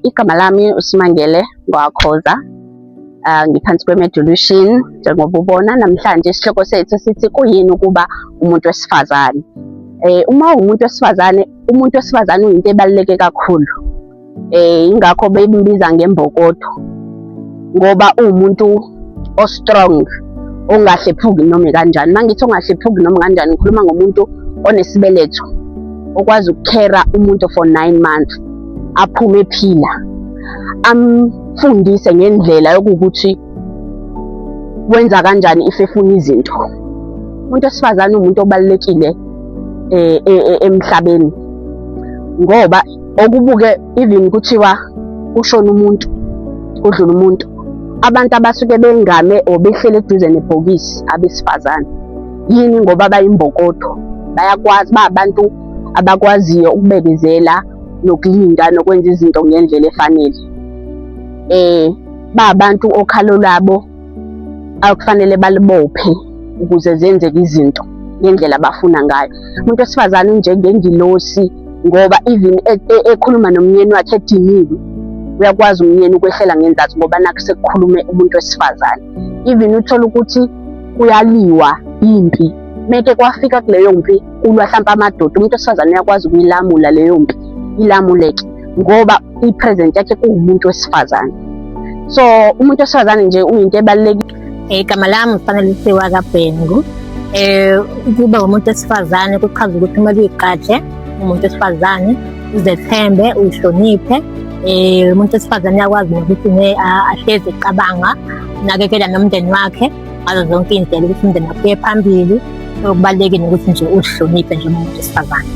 Igama lami uSimangele Ngwakhoza, ngiphansi kwe-Medolution. Njengoba ubona namhlanje isihloko sethu sithi kuyini ukuba umuntu wesifazane. Uma umuntu wesifazane, umuntu wesifazane uyinto ebaluleke kakhulu. Ingakho bembiza ngembokodo, ngoba uwumuntu o-strong, ongahlephuki noma kanjani. Mangithi ongahlephuki noma kanjani, ngikhuluma ngomuntu onesibeletho, okwazi ukukhera umuntu for 9 months, aphume ephila, amfundise ngendlela yokuthi wenza kanjani if efuna izinto. Umuntu wesifazane umuntu obalulekile emhlabeni, ngoba okubuke even kuthiwa ushona umuntu, kudlula umuntu, abantu abasuke bengame or behlele eduze nebhokisi abesifazane. Yini? Ngoba bayimbokodo, bayakwazi, bayabantu abakwaziyo ukubekezela nokulinda nokwenza izinto ngendlela efanele. Bayabantu okhalo lwabo akufanele balibophe ukuze zenzeke izinto ngendlela abafuna ngayo. Umuntu wesifazane njengengilosi, ngoba even ekhuluma nomyeni wakhe ediniwe, uyakwazi umyeni ukwehlela ngenzathu ngoba nakho sekukhulume umuntu wesifazane. Even uthola ukuthi kuyaliwa impi, meke kwafika kuleyo mpi kulwa hlampe amadoda, umuntu wesifazane uyakwazi ukuyilamula leyo mpi, ilamuleke ngoba i-present yakhe kuwumuntu wesifazane. So umuntu wesifazane nje uyinto ebalulekile. Igama lami Mfanelisiwe kaBhengu. Ukuba umuntu wesifazane kuchaza ukuthi kumele uyigqaje umuntu wesifazane, uzethembe, uyihloniphe. Umuntu wesifazane uyakwazi nokuthi ahlezi ecabanga, unakekela nomndeni wakhe ngazo zonke izindlela ukuthi umndeni wakhe uye phambili. Okubalulekile ukuthi nje uzihloniphe njengomuntu wesifazane.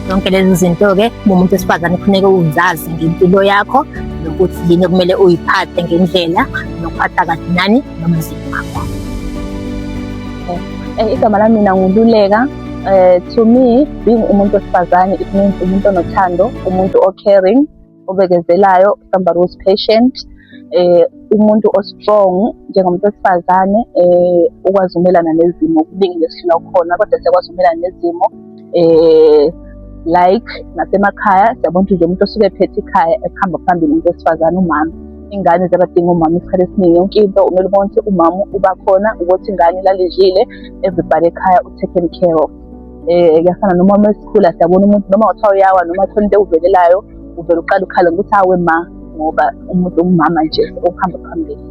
Zonke lezi zinto-ke umuntu wesifazane kufuneka uzazi ngempilo yakho, nokuthi yini kumele uyiphathe ngendlela, nokuphatha kahle nani nomzimba wakho. Igama lami mina nguLuleka. To me, being umuntu wesifazane, it means umuntu onothando, umuntu o-caring, obekezelayo, somebody who's patient, umuntu o-strong njengomuntu wesifazane, ukwazi umelana nezimo. Okuningi ngesihlela khona kodwa siyakwazi umelana nezimo. Like nasemakhaya siyabona nje umuntu osuke ephethe ikhaya ekuhamba phambili, umuntu wesifazane, umama. Ingane ziyabadinga umama isikhathi esiningi. Yonke into umele ubone ukuthi umama uba khona ukuthi ingane ilale idlile, everybody ekhaya u-taken care of. Kuyafana nomama esikhula, siyabona umuntu noma kuthiwa uyawa noma thola into ewuvelelayo, uvele uqala ukhala ukuthi awe ma, ngoba umuntu umama nje okuhamba phambili.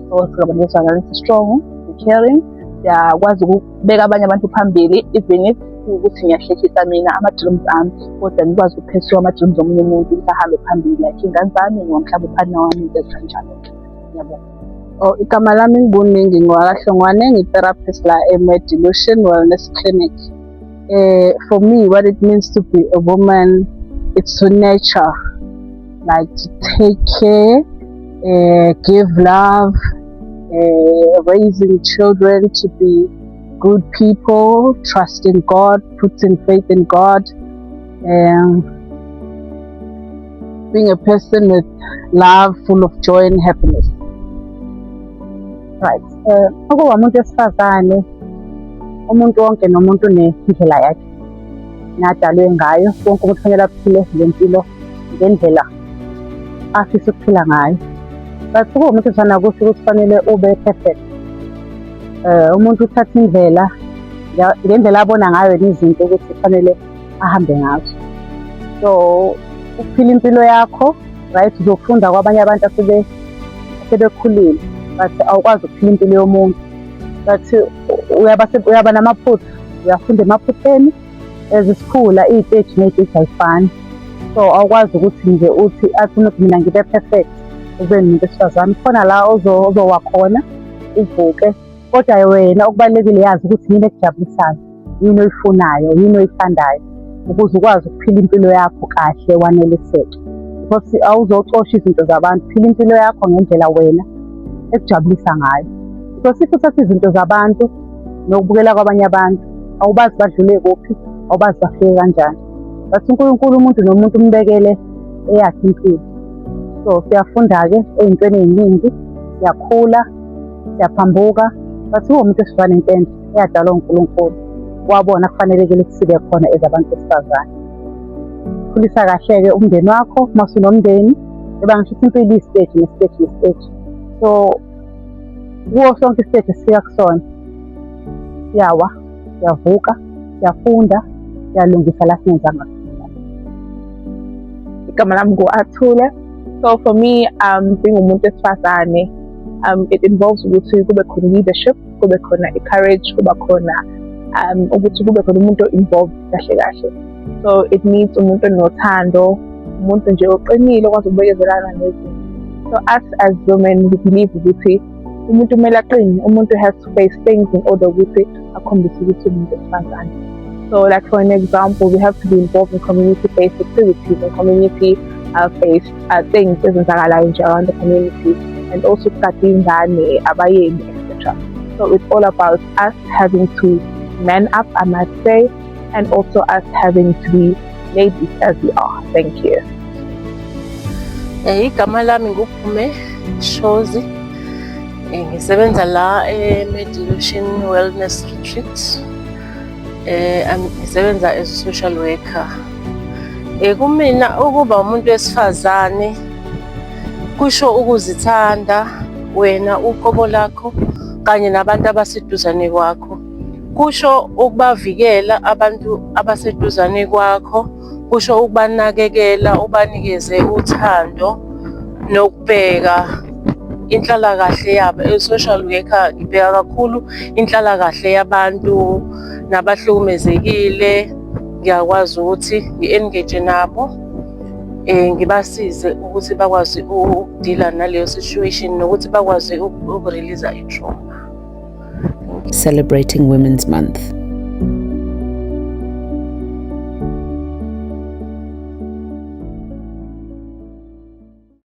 So siyabona ukuthi strong, caring, siyakwazi ukubeka abanye abantu phambili, even if ukuthi ngiyahlekisa mina ama-dreams ami, kodwa ngikwazi ukuphesheya ama-dreams omunye umuntu ukuthi ahambe phambili, like ingane zami noma mhlawumbe uphana wami, into ezikanjalo. Ngiyabonga. Igama lami nguNingi Ngwakahlongwane, ngi-therapist la eMedolution Wellness Clinic. For me, what it means to be a woman, it's to nurture, like to take care, give love, raising children to be good people, trusting God, putting faith in God, being a person with love, full of joy and happiness. Right. Ukuba umuntu wesifazane, umuntu wonke nomuntu nendlela yakhe nadalwe ngayo. Wonke umuntu kufanele aphile ngempilo ngendlela afisa ukuphila ngayo. But ukuba umuntu wesifazane akusho ukuthi kufanele ube perfect. Umuntu uthatha indlela ngendlela abona ngayo izinto ukuthi kufanele ahambe ngazo. So ukuphila impilo yakho, right, uzofunda kwabanye abantu asebekhulile, but awukwazi ukuphila impilo yomuntu. But uyaba namaphutha, uyafunda emaphutheni. Ezisikhula iy'teji ney'teji ayifani. So awukwazi ukuthi nje uthi athi mina ngibe perfect ube umuntu wesifazane. Khona la ozowa khona uvuke, kodwa wena okubalulekile yazi ukuthi yini ekujabulisayo, yini oyifunayo, yini oyithandayo, ukuze ukwazi ukuphila impilo yakho kahle waneliseke. Because awuzocosha izinto zabantu, phila impilo yakho ngendlela wena ekujabulisa ngayo. Because if uthatha izinto zabantu nokubukela kwabanye abantu, awubazi badlule kuphi, awubazi bafike kanjani. But uNkulunkulu umuntu nomuntu umbekele eyakhe impilo. So siyafunda-ke ey'ntweni ey'ningi, siyakhula, siyaphambuka. But umuntu wesifazane intende eyadalwa uNkulunkulu, wabona kufanelekile ukuthi sibe khona ezabantu besifazane. Khulisa kahle-ke umndeni wakho, masunomndeni, Ngoba ngisho ukuthi impilo i-stage ne-stage. So kuwo sonke i-stage esifika kusona, siyawa, siyavuka, siyafunda, siyalungisa la singenzanga khona. Igama lami ngu-Athule. So for me, being umuntu wesifazane, it involves ukuthi kube khona leadership, kube khona i-courage, kuba khona ukuthi kube khona umuntu involved kahle kahle. So it needs umuntu onothando, umuntu nje oqinile okwazi ukubekezelana nezinto. So us as women, we believe ukuthi umuntu kumele aqine, umuntu has to face things in order ukuthi akhombise ukuthi umuntu wesifazane. So like for an example, we have to be involved in community-based activities and community-based things ezenzakalayo nje around the community, and also kugada ingane, abayeni, etc. So it's all about us having to man up, I must say, and also us having to be ladies as we are. Thank you. Igama lami nguPhume Shozi. Ngisebenza la eMedilution Wellness Retreat. Ngisebenza as a social worker. Kumina ukuba umuntu wesifazane kusho ukuzithanda wena, uqobo lakho kanye nabantu abaseduzane kwakho. Kusho ukubavikela abantu abaseduzane kwakho, kusho ukubanakekela, ubanikeze uthando nokubheka inhlalakahle yabo. Social worker ngibheka kakhulu inhlalakahle yabantu nabahlukumezekile. Ngiyakwazi ukuthi ngi-engage nabo, ngibasize ukuthi bakwazi ukudila naleyo situation nokuthi bakwazi ukurelease i-trauma. Celebrating Women's Month.